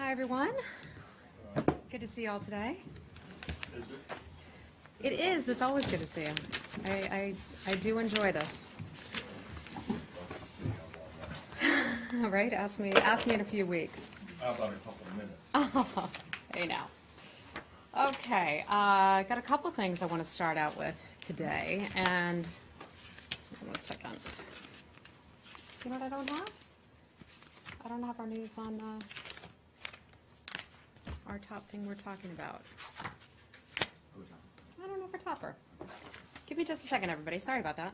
Hi, everyone. Good to see you all today. Is it? It is. It's always good to see you. I do enjoy this. Let's see how long All right. Ask me in a few weeks. How about a couple of minutes? Oh, hey now. Okay. Got a couple things I want to start out with today, and one second. You know what I don't have? I don't have our news on our top thing we're talking about. I don't know for topper. Give me just a second, everybody. Sorry about that.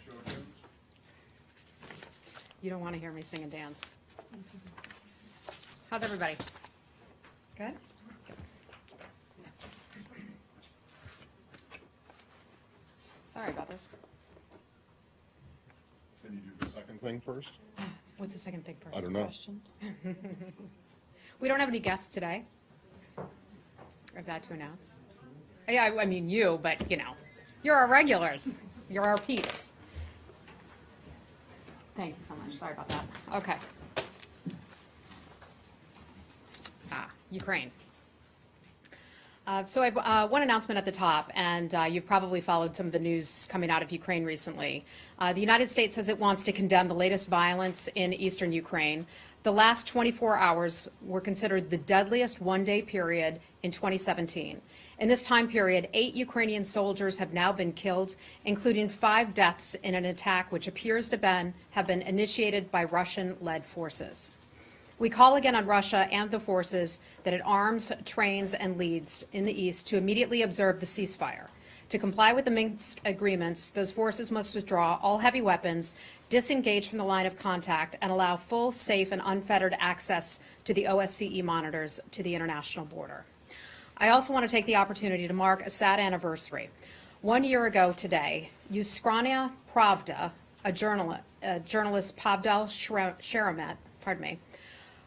Show him. You don't want to hear me sing and dance. How's everybody? Good? Sorry about this. Can you do the second thing first? What's the second thing first? I don't know. Questions? We don't have any guests today. I've got to announce. Yeah, I mean you, but you know, you're our regulars. You're our peeps. Thank you so much. Sorry about that. Okay. Ukraine. So I have one announcement at the top, and you've probably followed some of the news coming out of Ukraine recently. The United States says it wants to condemn the latest violence in eastern Ukraine. The last 24 hours were considered the deadliest one-day period in 2017. In this time period, 8 Ukrainian soldiers have now been killed, including 5 deaths in an attack which appears to have been initiated by Russian-led forces. We call again on Russia and the forces that it arms, trains, and leads in the east to immediately observe the ceasefire. To comply with the Minsk agreements, those forces must withdraw all heavy weapons, disengage from the line of contact, and allow full, safe, and unfettered access to the OSCE monitors to the international border. I also want to take the opportunity to mark a sad anniversary. 1 year ago today, Yuskrania Pravda, a journalist Pavdal Sheramet,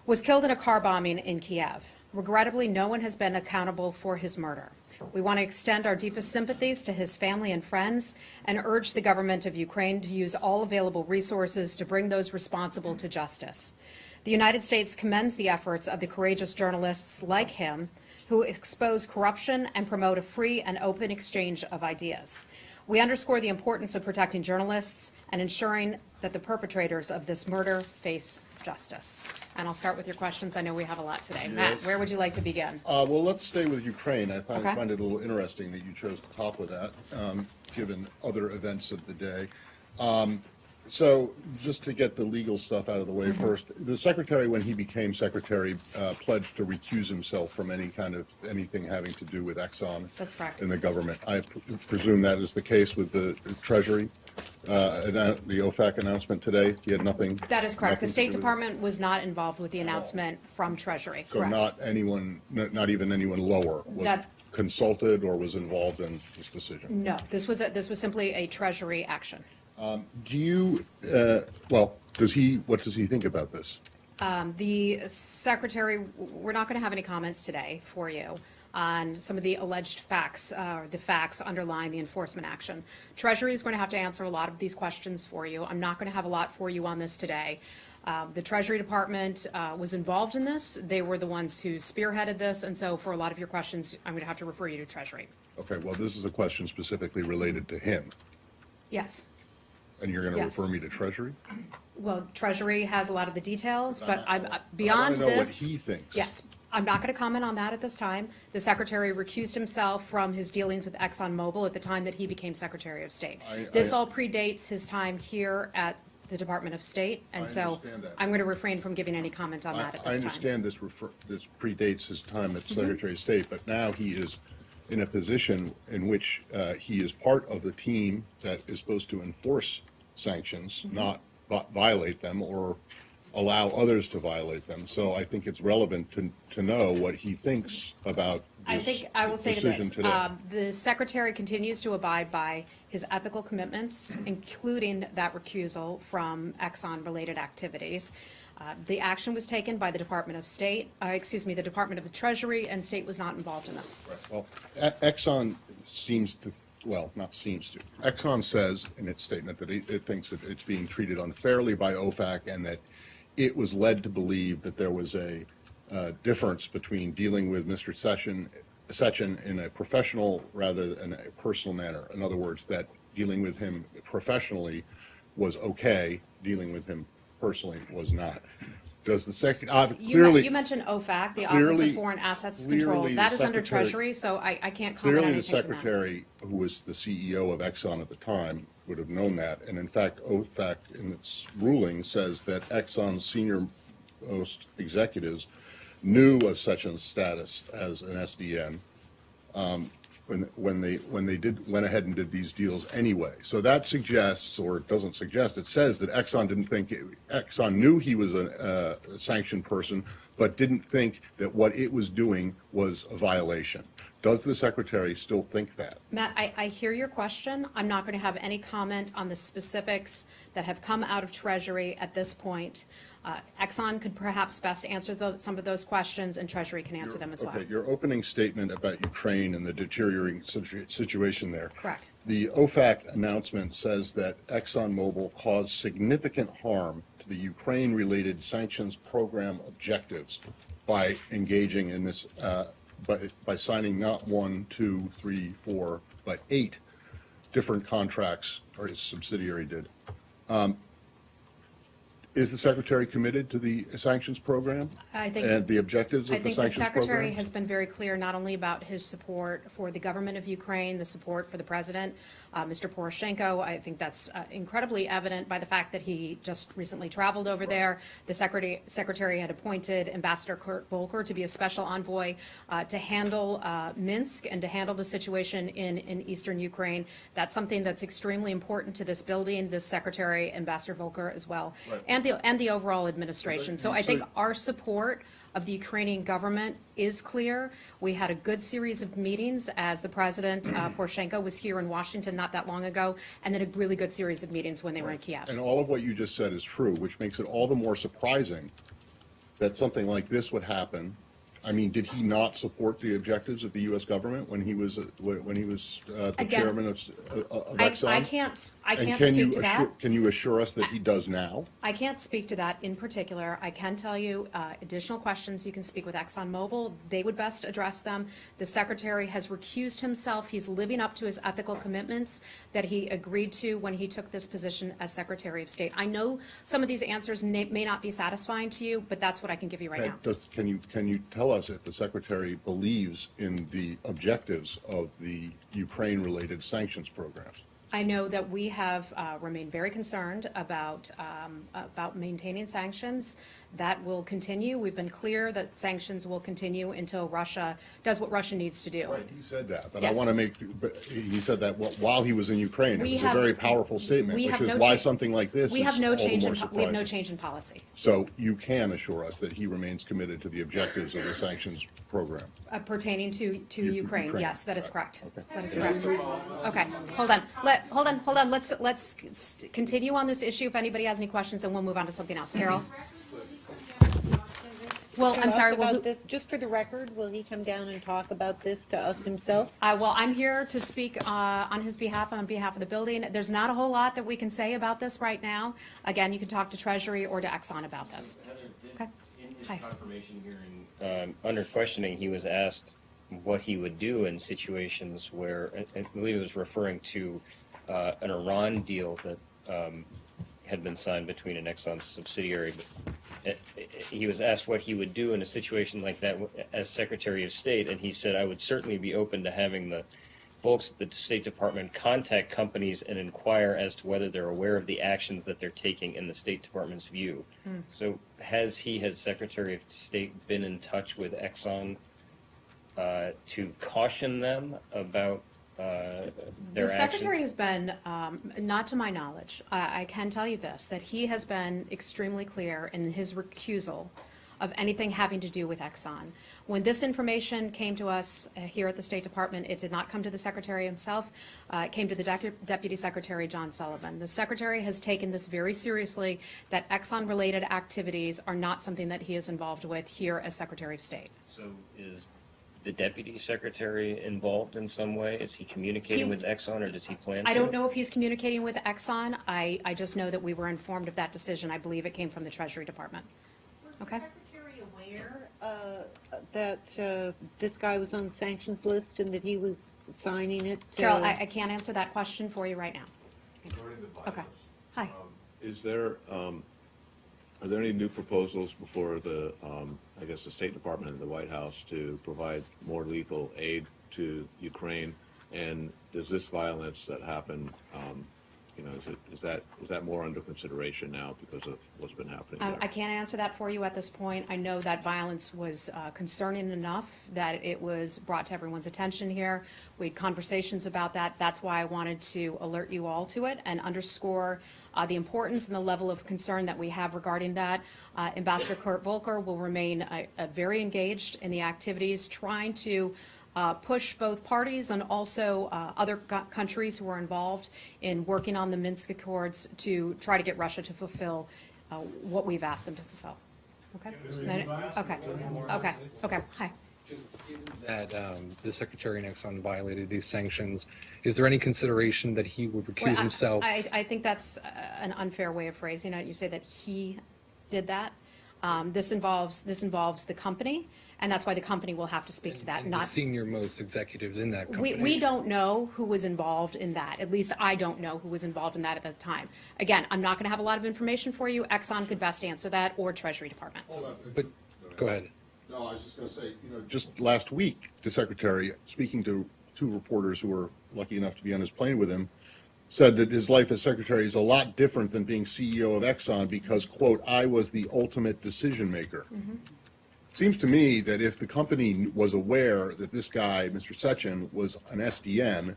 was killed in a car bombing in Kiev. Regrettably, no one has been accountable for his murder. We want to extend our deepest sympathies to his family and friends and urge the government of Ukraine to use all available resources to bring those responsible to justice. The United States commends the efforts of the courageous journalists like him who expose corruption and promote a free and open exchange of ideas. We underscore the importance of protecting journalists and ensuring that the perpetrators of this murder face justice. And I'll start with your questions. I know we have a lot today. Yes. Matt, where would you like to begin? Well, let's stay with Ukraine. I Okay. find it a little interesting that you chose to top with that, given other events of the day. So just to get the legal stuff out of the way first, the secretary, when he became secretary, pledged to recuse himself from anything having to do with Exxon. That's correct. In the government. I presume that is the case with the Treasury. The OFAC announcement today, he had nothing. That is correct. The nothing to State do with it? Department was not involved with the announcement from Treasury. So Correct. not anyone, not even anyone lower was consulted or was involved in this decision? No, this was simply a Treasury action. Do you, what does he think about this? The Secretary, we're not going to have any comments today for you on some of the alleged facts, the facts underlying the enforcement action. Treasury is going to have to answer a lot of these questions for you. I'm not going to have a lot for you on this today. The Treasury Department was involved in this. They were the ones who spearheaded this, and so for a lot of your questions, I'm going to have to refer you to Treasury. Okay, well, this is a question specifically related to him, Yes. and you're going to Yes. refer me to Treasury? Well, Treasury has a lot of the details, but I I'm want beyond to know this. what he thinks. Yes, I'm not going to comment on that at this time. The Secretary recused himself from his dealings with ExxonMobil at the time that he became Secretary of State. This all predates his time here at the Department of State, and so understand that. I'm going to refrain from giving any comment on that at this time. I understand this predates his time as Secretary of State, but now he is in a position in which he is part of the team that is supposed to enforce sanctions, not violate them or allow others to violate them. So I think it's relevant to know what he thinks about this I will say decision this. today. The Secretary continues to abide by his ethical commitments, including that recusal from Exxon-related activities. The action was taken by the Department of State, the Department of the Treasury, and State was not involved in this. Right. Well, Exxon seems to well, not seems to. Exxon says in its statement that it thinks that it's being treated unfairly by OFAC and that it was led to believe that there was a difference between dealing with Mr. Sechin in a professional rather than a personal manner. In other words, that dealing with him professionally was okay, dealing with him personally was not. Does the second clearly You mentioned OFAC, the Office of Foreign Assets Control. clearly That the is under Secretary- Treasury, so I can't comment on Clearly, the anything from that. secretary, who was the CEO of Exxon at the time, would have known that. And in fact, OFAC, in its ruling, says that Exxon's senior most executives knew of Sechin's status as an SDN when they went ahead and did these deals anyway. So that suggests, or it doesn't suggest, it says that Exxon knew he was a sanctioned person, but didn't think that what it was doing was a violation. Does the secretary still think that? Matt, I hear your question. I'm not going to have any comment on the specifics that have come out of Treasury at this point. Exxon could perhaps best answer some of those questions, and Treasury can answer them as well. Okay, your opening statement about Ukraine and the deteriorating situation there. Correct. The OFAC announcement says that ExxonMobil caused significant harm to the Ukraine-related sanctions program objectives by engaging in this, by signing not 1, 2, 3, 4, but 8 different contracts, or its subsidiary did. Is the secretary committed to the sanctions program? I think, and the objectives of the sanctions program? I think the secretary has been very clear not only about his support for the government of Ukraine, the support for the president, Mr. Poroshenko. I think that's incredibly evident by the fact that he just recently traveled over there. The secretary had appointed Ambassador Kurt Volker to be a special envoy to handle Minsk and to handle the situation in eastern Ukraine. That's something that's extremely important to this building, this secretary, Ambassador Volker as well, right. and the overall administration. So I think our support of the Ukrainian government is clear. We had a good series of meetings as the President Poroshenko was here in Washington not that long ago, and then a really good series of meetings when they were in Kiev. And all of what you just said is true, which makes it all the more surprising that something like this would happen. I mean, did he not support the objectives of the U.S. government when he was the Again, chairman of Exxon? I can't And speak to that. Can you assure us that he does now? I can't speak to that in particular. I can tell you additional questions. You can speak with ExxonMobil. They would best address them. The secretary has recused himself. He's living up to his ethical commitments that he agreed to when he took this position as Secretary of State. I know some of these answers may not be satisfying to you, but that's what I can give you right now. Can you tell us if the secretary believes in the objectives of the Ukraine-related sanctions programs? I know that we have remained very concerned about maintaining sanctions. That will continue. We've been clear that sanctions will continue until Russia does what Russia needs to do. Right, he said that, but Yes. I want to he said that while he was in Ukraine. We It was have- a very powerful statement, we which have is no why cha- something like this We is have no all the change more in we have no surprising. change in policy. So you can assure us that he remains committed to the objectives of the sanctions program. Pertaining to Ukraine, Ukraine. yes, that is correct. Okay. That is correct. Okay, hold on. Let's continue on this issue. If anybody has any questions, then we'll move on to something else. Carol? Well, I'm sorry. About this, just for the record, will he come down and talk about this to us himself? Well, I'm here to speak on his behalf, on behalf of the building. There's not a whole lot that we can say about this right now. Again, you can talk to Treasury or to Exxon about this. Okay. In his Hi. confirmation hearing, under questioning, he was asked what he would do in situations where, I believe it was referring to an Iran deal that had been signed between an Exxon subsidiary. But he was asked what he would do in a situation like that as Secretary of State, and he said, I would certainly be open to having the folks at the State Department contact companies and inquire as to whether they're aware of the actions that they're taking in the State Department's view. So has Secretary of State been in touch with Exxon to caution them about their The Secretary actions? has been, not to my knowledge, I can tell you this, that he has been extremely clear in his recusal of anything having to do with Exxon. When this information came to us here at the State Department, it did not come to the Secretary himself. It came to the Deputy Secretary, John Sullivan. The Secretary has taken this very seriously, that Exxon-related activities are not something that he is involved with here as Secretary of State. So is the deputy secretary involved in some way? Is he communicating He- with Exxon, or does he plan to? I don't know if he's communicating with Exxon. I just know that we were informed of that decision. I believe it came from the Treasury Department. Was the Okay. secretary aware that this guy was on the sanctions list and that he was signing it? Carol, I can't answer that question for you right now. Regarding the Okay. violence, Hi. is there, are there any new proposals before the, I guess, the State Department and the White House to provide more lethal aid to Ukraine? And does this violence that happened, you know, is that more under consideration now because of what's been happening there? I can't answer that for you at this point. I know that violence was concerning enough that it was brought to everyone's attention here. We had conversations about that. That's why I wanted to alert you all to it and underscore the importance and the level of concern that we have regarding that. Ambassador Kurt Volker will remain very engaged in the activities, trying to push both parties and also other countries who are involved in working on the Minsk Accords to try to get Russia to fulfill what we've asked them to fulfill. Okay? Okay. Hi. That the Secretary and Exxon violated these sanctions, is there any consideration that he would recuse Well, himself? I think that's an unfair way of phrasing it. You say that he did that. This involves the company, and that's why the company will have to speak to that, and not the senior most executives in that company? We don't know who was involved in that. At least I don't know who was involved in that at the time. Again, I'm not going to have a lot of information for you. Exxon could best answer that, or Treasury Department. But, go ahead. No, I was just going to say, just last week, the secretary, speaking to two reporters who were lucky enough to be on his plane with him, said that his life as secretary is a lot different than being CEO of Exxon because, quote, I was the ultimate decision maker. Seems to me that if the company was aware that this guy, Mr. Sechin, was an SDN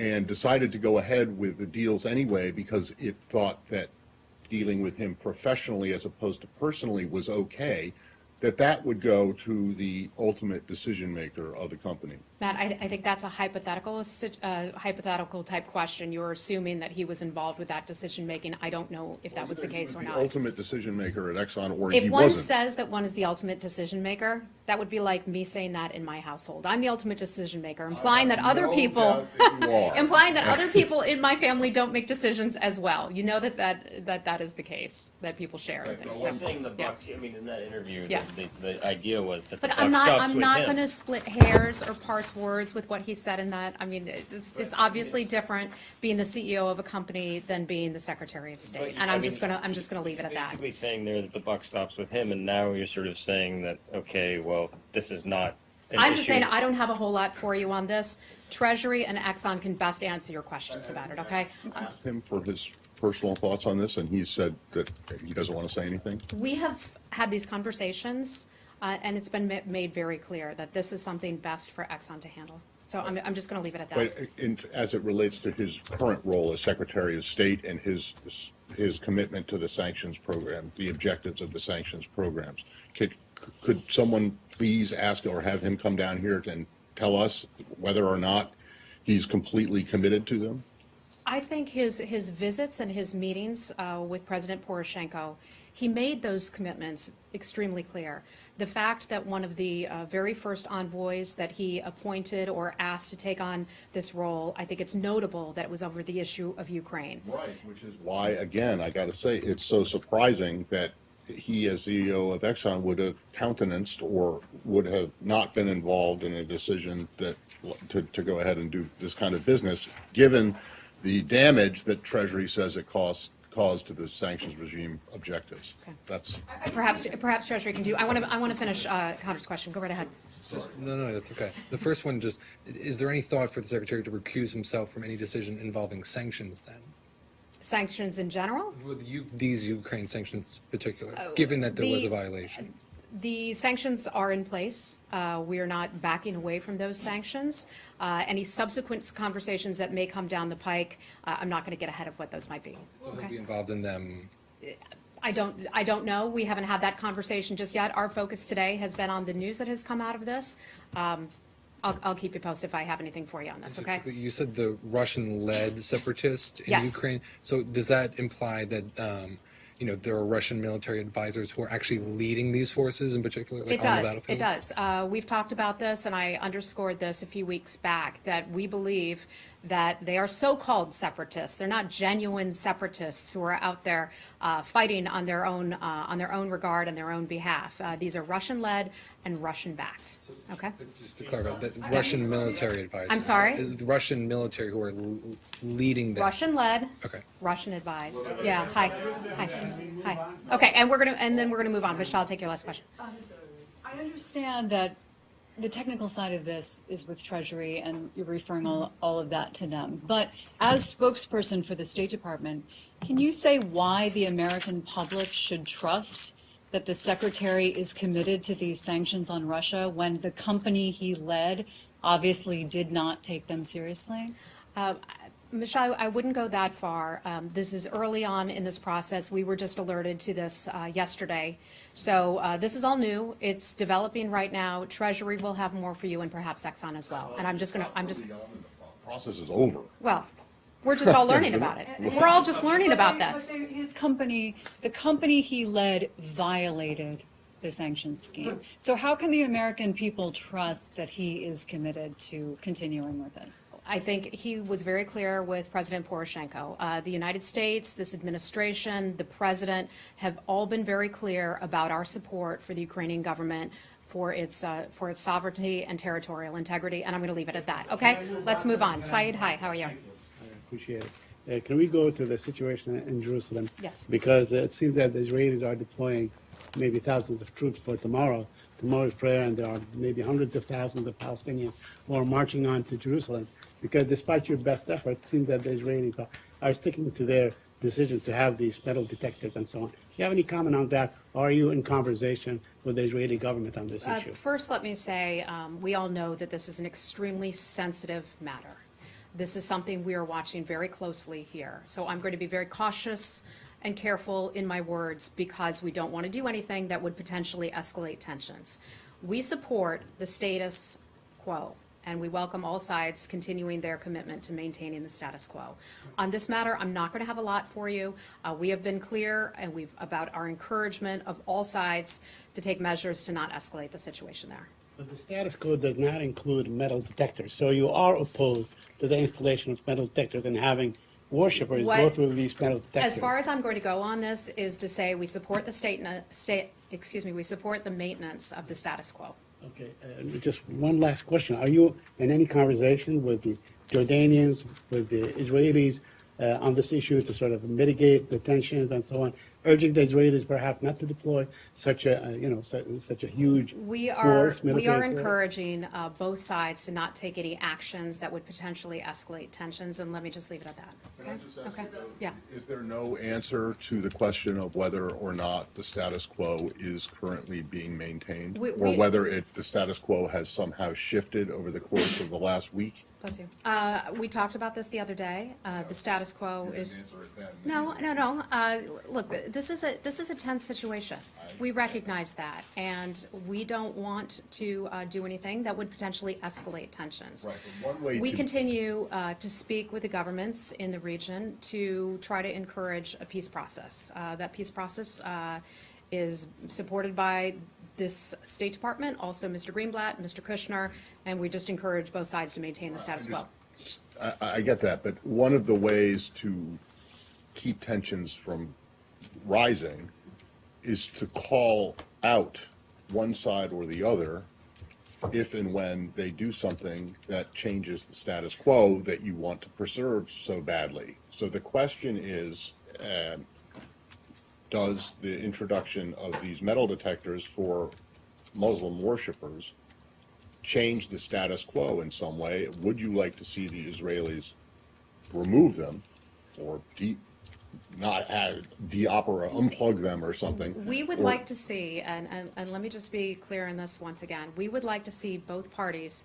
and decided to go ahead with the deals anyway because it thought that dealing with him professionally as opposed to personally was okay, that would go to the ultimate decision maker of the company. Matt, I think that's a hypothetical type question. You're assuming that he was involved with that decision making. I don't know if that was the case or The not. ultimate decision maker at Exxon, or If he one wasn't. says that one is the ultimate decision maker, that would be like me saying that in my household. I'm the ultimate decision maker, implying that other No people, doubt that you are. implying that other people in my family don't make decisions as well. You know that is the case, that people share and things. He's saying the Yeah. buck. I mean, in that interview, Yeah. the idea was that the Look, buck I'm stops with not him. going to split hairs or parse words with what he said in that. I mean, it's obviously different being the CEO of a company than being the Secretary of State. But, And I I'm mean, just gonna leave it at that. Basically saying there that the buck stops with him, and now you're sort of saying that, okay, well, this is not an I'm just issue. saying, I don't have a whole lot for you on this. Treasury and Exxon can best answer your questions about it, okay? Asked him for his personal thoughts on this, and he said that he doesn't want to say anything. We have had these conversations, and it's been made very clear that this is something best for Exxon to handle. So I'm just going to leave it at that. But as it relates to his current role as Secretary of State and his commitment to the sanctions program, the objectives of the sanctions programs, could someone please ask or have him come down here and tell us whether or not he's completely committed to them? I think his visits and his meetings with President Poroshenko, he made those commitments extremely clear. The fact that one of the very first envoys that he appointed or asked to take on this role, I think it's notable that it was over the issue of Ukraine. Right, which is why, again, I got to say, it's so surprising that he, as CEO of Exxon, would have countenanced or would have not been involved in a decision that to go ahead and do this kind of business, given the damage that Treasury says it caused to the sanctions regime objectives. Okay. That's Perhaps Treasury can do. I want to finish Connor's question. Go right ahead. No, that's okay. The first one, just, is there any thought for the Secretary to recuse himself from any decision involving sanctions then? Sanctions in general? With these Ukraine sanctions in particular, given that there was a violation? The sanctions are in place. We are not backing away from those sanctions. Any subsequent conversations that may come down the pike, I'm not going to get ahead of what those might be. So he'll be involved in them? I don't know. We haven't had that conversation just yet. Our focus today has been on the news that has come out of this. I'll keep you posted if I have anything for you on this, okay? You said the Russian-led separatists in Yes. Ukraine. So does that imply that there are Russian military advisors who are actually leading these forces in particular, like It on the does, it battlefield? does. We've talked about this, and I underscored this a few weeks back, that we believe that they are so-called separatists. They're not genuine separatists who are out there fighting on their own regard and their own behalf. These are Russian-led and Russian-backed, okay? Just to clarify, the Russian military advisors. I'm sorry? The Russian military who are leading them. Russian-led, Okay. Russian-advised. Yeah, hi. Okay, and then we're gonna move on. Michelle, take your last question. I understand that the technical side of this is with Treasury, and you're referring all of that to them. But as spokesperson for the State Department, can you say why the American public should trust that the Secretary is committed to these sanctions on Russia when the company he led obviously did not take them seriously? Michelle, I wouldn't go that far. This is early on in this process. We were just alerted to this yesterday. So this is all new. It's developing right now. Treasury will have more for you, and perhaps Exxon as well. And The process is over. well, we're just all learning about it. We're all just learning about this. But his company, the company he led, violated the sanctions scheme. So how can the American people trust that he is committed to continuing with this? I think he was very clear with President Poroshenko. The United States, this administration, the president have all been very clear about our support for the Ukrainian government for its sovereignty and territorial integrity, and I'm going to leave it at that. Okay, let's move on. Saeed, hi, how are you? I appreciate it. Can we go to the situation in Jerusalem? Yes. Because it seems that the Israelis are deploying maybe thousands of troops for tomorrow's prayer, and there are maybe hundreds of thousands of Palestinians who are marching on to Jerusalem. Because despite your best effort, it seems that the Israelis are sticking to their decision to have these metal detectors and so on. Do you have any comment on that? Are you in conversation with the Israeli government on this issue? First, let me say, we all know that this is an extremely sensitive matter. This is something we are watching very closely here. So I'm going to be very cautious and careful in my words because we don't want to do anything that would potentially escalate tensions. We support the status quo, and we welcome all sides continuing their commitment to maintaining the status quo. On this matter, I'm not going to have a lot for you. We have been clear about our encouragement of all sides to take measures to not escalate the situation there. But the status quo does not include metal detectors, so you are opposed to the installation of metal detectors and having worshippers go through these metal detectors. As far as I'm going to go on this is to say we support we support the maintenance of the status quo. Okay, just one last question. Are you in any conversation with the Jordanians, with the Israelis on this issue to sort of mitigate the tensions and so on, urging the Israelis perhaps not to deploy such a huge force, We military are force? encouraging both sides to not take any actions that would potentially escalate tensions, and let me just leave it at that. Can I just ask Okay? you, though, Yeah. is there no answer to the question of whether or not the status quo is currently being maintained? We- Or whether the status quo has somehow shifted over the course of the last week? Bless you. We talked about this the other day. The status quo You didn't is. answer it then. No. Look, this is a tense situation. We recognize that, and we don't want to do anything that would potentially escalate tensions. Right, but one way We to- continue to speak with the governments in the region to try to encourage a peace process. That peace process is supported by this State Department, also Mr. Greenblatt, Mr. Kushner, and we just encourage both sides to maintain the status quo. I get that, but one of the ways to keep tensions from rising is to call out one side or the other if and when they do something that changes the status quo that you want to preserve so badly. So the question is, does the introduction of these metal detectors for Muslim worshipers change the status quo in some way? Would you like to see the Israelis remove them or unplug them or something? We would Or- like to see, and let me just be clear in this once again, we would like to see both parties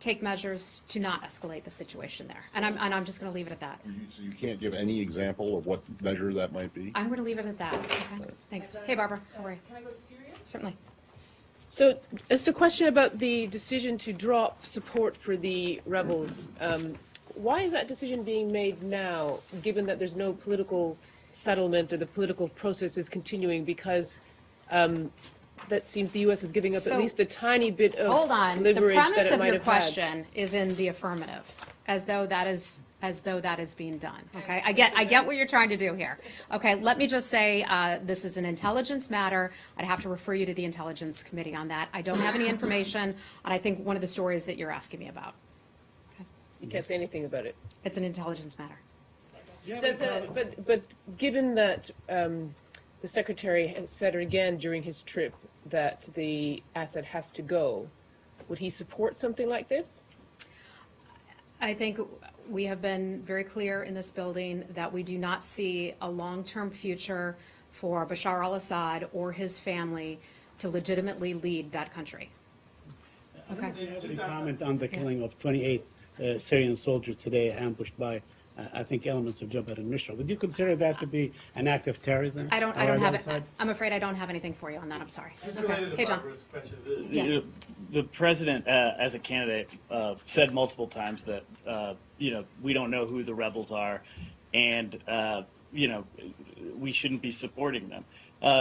take measures to not escalate the situation there. And I'm just going to leave it at that. So you can't give any example of what measure that might be? I'm going to leave it at that. Okay? Thanks. Hey, Barbara. How are you? Can I go to Syria? Certainly. So, just a question about the decision to drop support for the rebels. why is that decision being made now, given that there's no political settlement or the political process is continuing? Because that seems the U.S. is giving up So- at least a tiny bit of Hold on. The leverage that premise it of might your have had. question is in the affirmative, as though that is being done. Okay, I get what you're trying to do here. Okay, let me just say this is an intelligence matter. I'd have to refer you to the Intelligence Committee on that. I don't have any information on I think one of the stories that you're asking me about. You can't say anything about it. It's an intelligence matter. But given that the secretary has said it again during his trip that the asset has to go, would he support something like this? I think we have been very clear in this building that we do not see a long-term future for Bashar al-Assad or his family to legitimately lead that country. Okay. Any comment on the killing of 28 Syrian soldiers today ambushed by, I think, elements of Jabhat al-Nusra? Would you consider that to be an act of terrorism? I don't have it. I'm afraid I don't have anything for you on that. I'm sorry. Okay. Hey, John. Yeah. The president, as a candidate, said multiple times that we don't know who the rebels are, and we shouldn't be supporting them.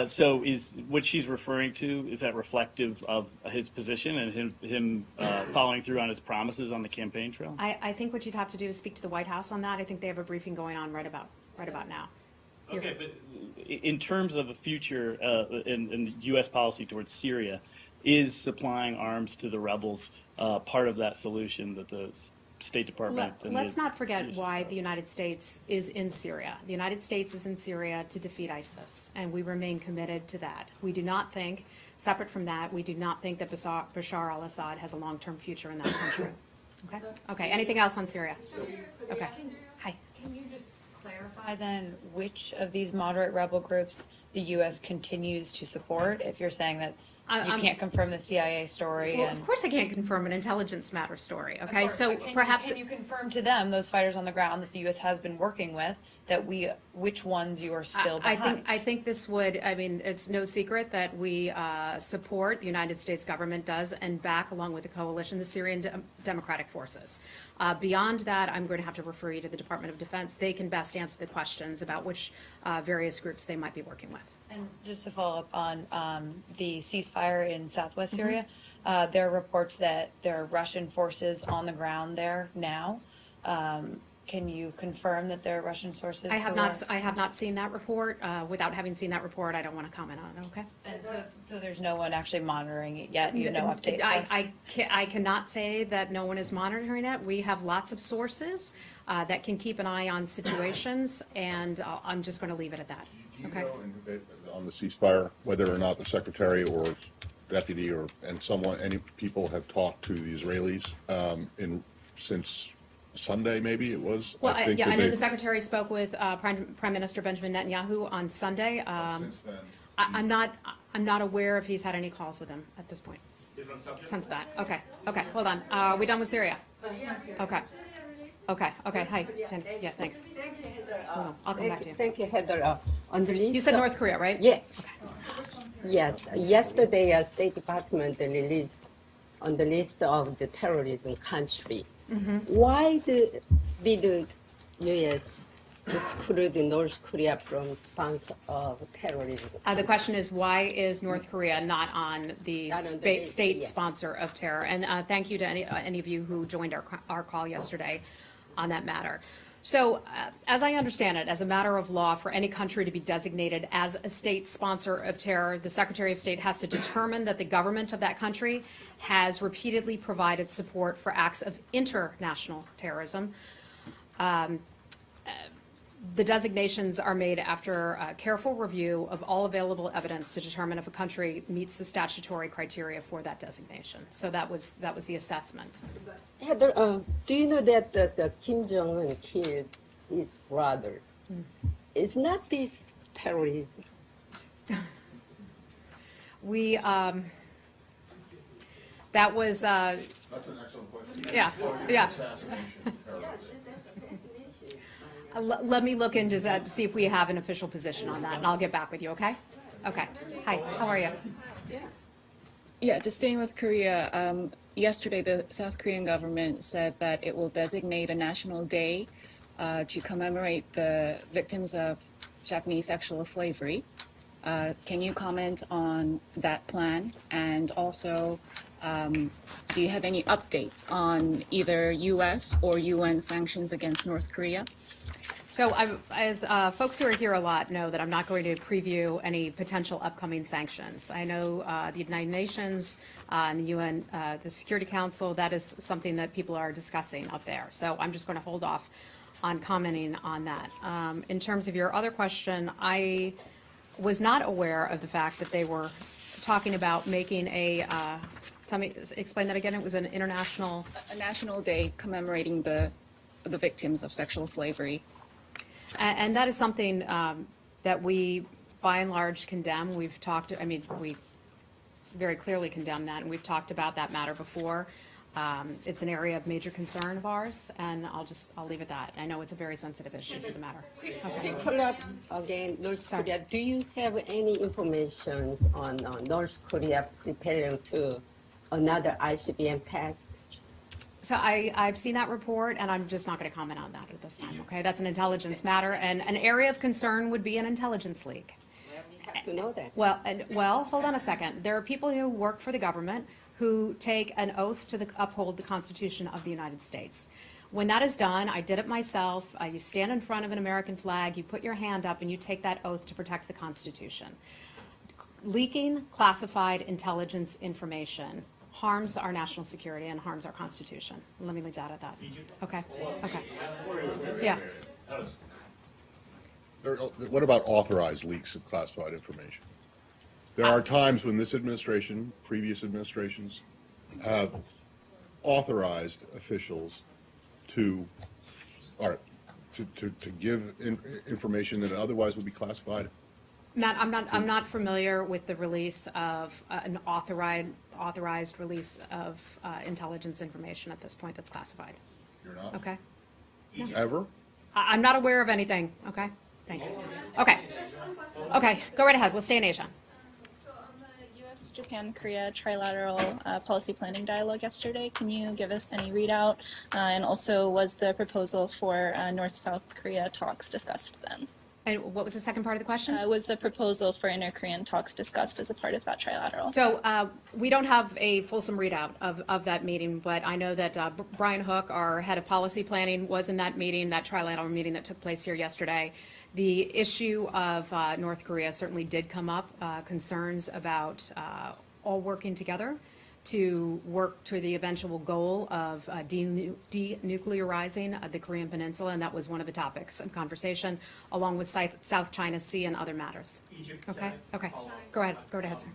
So is what she's referring to, is that reflective of his position and him following through on his promises on the campaign trail? I think what you'd have to do is speak to the White House on that. I think they have a briefing going on right about now. Okay, but in terms of a future in U.S. policy towards Syria, is supplying arms to the rebels part of that solution that the State Department? Let's not forget why the United States is in Syria. The United States is in Syria to defeat ISIS, and we remain committed to that. We do not think, separate from that, we do not think that Bashar al-Assad has a long-term future in that country. Okay? Okay, anything else on Syria? Okay. Hi. Can you just clarify then which of these moderate rebel groups the U.S. continues to support, if you're saying that you can't confirm the CIA story? Well, of course I can't confirm an intelligence matter story, okay? Course, So perhaps... Can you confirm to them, those fighters on the ground that the U.S. has been working with, that which ones you are still behind? I think this would, I mean, it's no secret that we support, the United States government does, and back, along with the coalition, the Syrian Democratic Forces. Beyond that, I'm going to have to refer you to the Department of Defense. They can best answer the questions about which various groups they might be working with. And just to follow up on the ceasefire in southwest Syria, there are reports that there are Russian forces on the ground there now. Can you confirm that there are Russian sources? I have not seen that report. Without having seen that report, I don't want to comment on it, okay? And so there's no one actually monitoring it yet? You have no updates? I cannot say that no one is monitoring it. We have lots of sources that can keep an eye on situations, and I'm just going to leave it at that. Do you know on the ceasefire whether or not the secretary or deputy any people have talked to the Israelis since Sunday? Maybe it was. Well, I know the secretary spoke with Prime Minister Benjamin Netanyahu on Sunday. Since then, I'm not aware if he's had any calls with him at this point. Since that, okay. Hold on. Are we done with Syria? Okay. Hi, Jen. Yeah, thanks. Hold on. I'll come back to you. Thank you, Heather. On the list You said North Korea, right? Yes. Yes. Yesterday, State Department released on the list of the terrorism countries. Why did the U.S. exclude North Korea from sponsor of terrorism? The question is, why is North Korea not on the state sponsor of terror? And thank you to any of you who joined our call yesterday on that matter. So, as I understand it, as a matter of law, for any country to be designated as a state sponsor of terror, the Secretary of State has to determine that the government of that country has repeatedly provided support for acts of international terrorism. The designations are made after a careful review of all available evidence to determine if a country meets the statutory criteria for that designation. So that was the assessment. Heather, do you know that the Kim Jong-un killed his brother? Is not this terrorism? That was, that's an excellent question. Yeah. Let me look into that to see if we have an official position on that, and I'll get back with you, okay? Okay. Hi, how are you? Yeah, just staying with Korea, yesterday the South Korean government said that it will designate a national day to commemorate the victims of Japanese sexual slavery. Can you comment on that plan? And also, do you have any updates on either U.S. or UN sanctions against North Korea? So as folks who are here a lot know that I'm not going to preview any potential upcoming sanctions. I know the United Nations and the UN, the Security Council, that is something that people are discussing up there. So I'm just going to hold off on commenting on that. In terms of your other question, I was not aware of the fact that they were talking about making a, explain that again, it was an international... A national day commemorating the victims of sexual slavery. And that is something that we, by and large, condemn. We've talked, I mean, we very clearly condemn that, and we've talked about that matter before. It's an area of major concern of ours, and I'll leave it at that. I know it's a very sensitive issue for the matter. Okay. Follow up again, North Korea. Do you have any information on North Korea preparing to another ICBM test? So I've seen that report, and I'm just not going to comment on that at this time, okay? That's an intelligence matter, and an area of concern would be an intelligence leak. We have to know that. Well, hold on a second. There are people who work for the government who take an oath to uphold the Constitution of the United States. When that is done, I did it myself, you stand in front of an American flag, you put your hand up, and you take that oath to protect the Constitution. Leaking classified intelligence information harms our national security and harms our Constitution. Let me leave that at that. Okay. Okay. Yeah. What about authorized leaks of classified information? There are times when this administration, previous administrations, have authorized officials to give information that otherwise would be classified. Matt, I'm not familiar with the release of an authorized release of intelligence information at this point that's classified. You're not? Okay. Ever? I'm not aware of anything. Okay. Thanks. Okay. Okay. Go right ahead. We'll stay in Asia. So on the U.S. Japan-Korea trilateral policy planning dialogue yesterday, can you give us any readout? And also, was the proposal for North-South Korea talks discussed then? And what was the second part of the question? Was the proposal for inter-Korean talks discussed as a part of that trilateral? So we don't have a fulsome readout of that meeting, but I know that Brian Hook, our head of policy planning, was in that meeting, that trilateral meeting that took place here yesterday. The issue of North Korea certainly did come up, concerns about all working together to work to the eventual goal of denuclearizing the Korean Peninsula, and that was one of the topics of conversation, along with South China Sea and other matters. Okay? Okay. Go ahead. Go ahead, sir.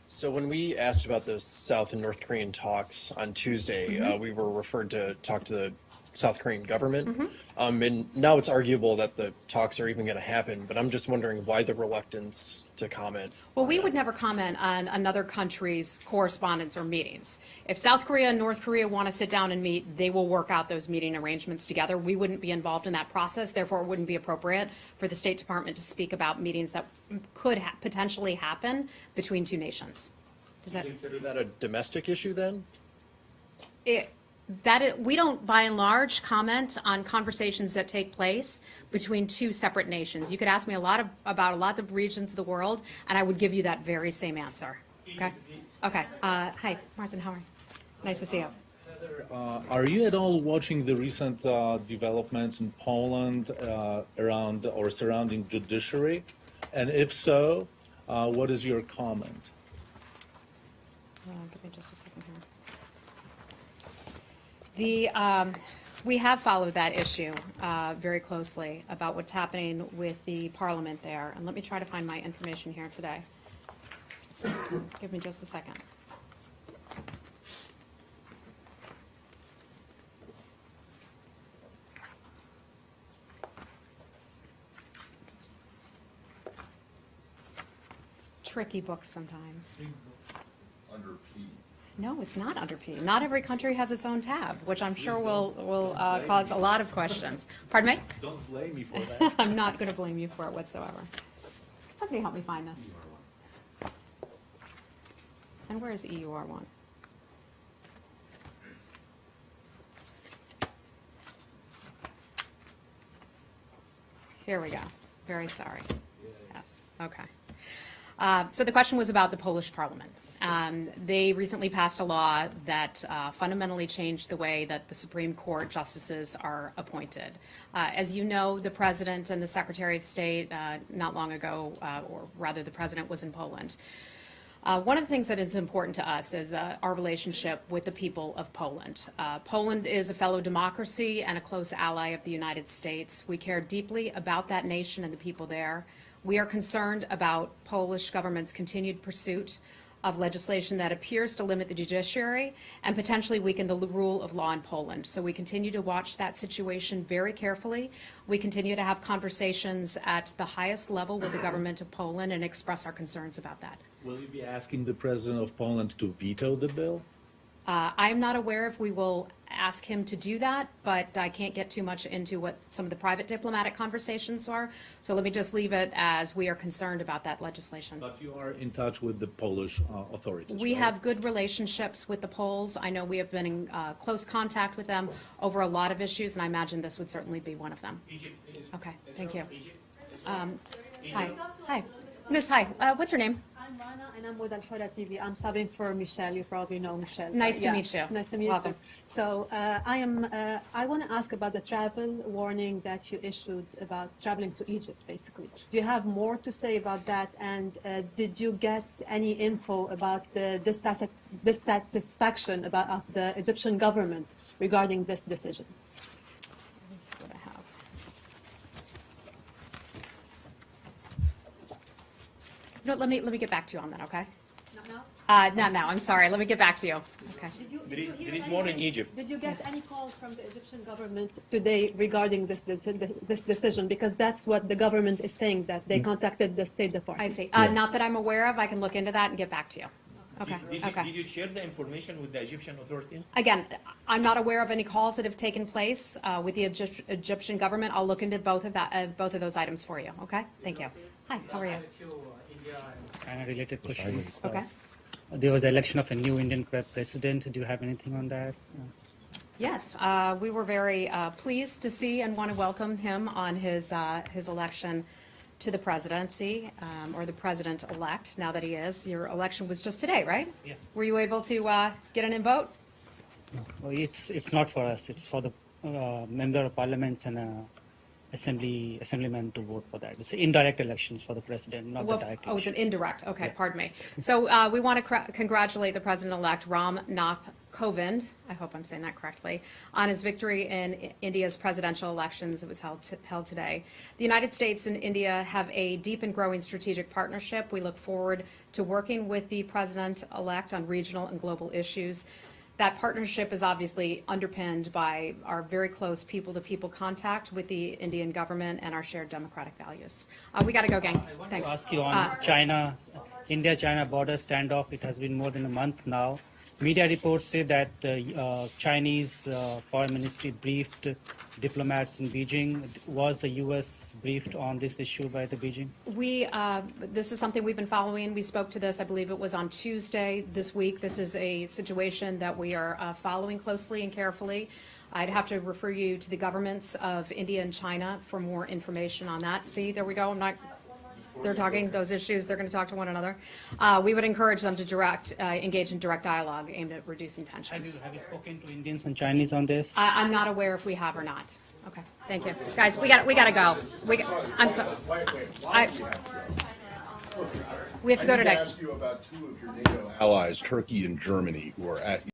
So when we asked about the South and North Korean talks on Tuesday, we were referred to talk to the South Korean government. And now it's arguable that the talks are even going to happen, but I'm just wondering why the reluctance to comment. Well, we would never comment on another country's correspondence or meetings. If South Korea and North Korea want to sit down and meet, they will work out those meeting arrangements together. We wouldn't be involved in that process. Therefore, it wouldn't be appropriate for the State Department to speak about meetings that could potentially happen between two nations. Does that consider that a domestic issue then? We don't, by and large, comment on conversations that take place between two separate nations. You could ask me about lots of regions of the world, and I would give you that very same answer. Okay? Okay. Hi, Martin, how are you? Nice to see you. Are you at all watching the recent developments in Poland around or surrounding judiciary? And if so, what is your comment? Give me just a second here. We have followed that issue very closely about what's happening with the parliament there. And let me try to find my information here today. Give me just a second. Tricky books sometimes. Under P. No, it's not under P. Not every country has its own tab, which I'm sure will cause a lot of questions. Pardon me? Don't blame me for that. I'm not going to blame you for it whatsoever. Somebody help me find this. And where is EUR1? Here we go. Very sorry. Yes, okay. So the question was about the Polish parliament. They recently passed a law that fundamentally changed the way that the Supreme Court justices are appointed. As you know, the president and the Secretary of State not long ago, or rather the president was in Poland. One of the things that is important to us is our relationship with the people of Poland. Poland is a fellow democracy and a close ally of the United States. We care deeply about that nation and the people there. We are concerned about Polish government's continued pursuit of legislation that appears to limit the judiciary and potentially weaken the rule of law in Poland. So we continue to watch that situation very carefully. We continue to have conversations at the highest level with the government of Poland and express our concerns about that. Will you be asking the president of Poland to veto the bill? I am not aware if we will ask him to do that, but I can't get too much into what some of the private diplomatic conversations are. So let me just leave it as we are concerned about that legislation. But you are in touch with the Polish authorities, We right? have good relationships with the Poles. I know we have been in close contact with them over a lot of issues, and I imagine this would certainly be one of them. Okay, thank you. Hi. Hi. Miss, hi. What's your name? I'm Rana, and I'm with Al Hura TV. I'm subbing for Michelle. You probably know Michelle. Nice to meet you. Nice to meet Welcome. you. So I want to ask about the travel warning that you issued about traveling to Egypt, basically. Do you have more to say about that? And did you get any info about the dissatisfaction of the Egyptian government regarding this decision? Let's see what I have. No, let me get back to you on that, okay? Not now? Not now, I'm sorry. Let me get back to you. Okay. There is more in Egypt. Did you get any calls from the Egyptian government today regarding this decision? Because that's what the government is saying, that they contacted the State Department. I see. Not that I'm aware of. I can look into that and get back to you. Okay. Did you share the information with the Egyptian authorities? Again, I'm not aware of any calls that have taken place with the Egyptian government. I'll look into both of those items for you. Okay. Thank you. Hi. How are you? Kind of related questions. Okay. There was election of a new Indian president. Do you have anything on that? Yes, we were very pleased to see and want to welcome him on his election to the presidency, or the president-elect, now that he is. Your election was just today, right? Yeah. Were you able to get an in vote? Well, it's not for us. It's for the member of parliaments and assemblymen to vote for that. It's indirect elections for the president, not the direct. Oh, it's an indirect. Okay, Yeah. pardon me. So we want to congratulate the president-elect Ram Nath Kovind, I hope I'm saying that correctly, on his victory in India's presidential elections. It was held today. The United States and India have a deep and growing strategic partnership. We look forward to working with the president-elect on regional and global issues. That partnership is obviously underpinned by our very close people-to-people contact with the Indian government and our shared democratic values. We got to go, gang. I want Thanks. to ask you on China, India-China border standoff. It has been more than a month now. Media reports say that Chinese foreign ministry briefed diplomats in Beijing. Was the U.S. briefed on this issue by the Beijing? This is something we've been following. We spoke to this, I believe it was on Tuesday this week. This is a situation that we are following closely and carefully. I'd have to refer you to the governments of India and China for more information on that. See, there we go. They're talking those issues. They're going to talk to one another. We would encourage them to engage in direct dialogue aimed at reducing tensions. Have you spoken to Indians and Chinese on this? I'm not aware if we have or not. Okay, thank you, guys. We got to go. I'm sorry. We have to go today. I need to ask you about two of your NATO allies, Turkey and Germany, who are at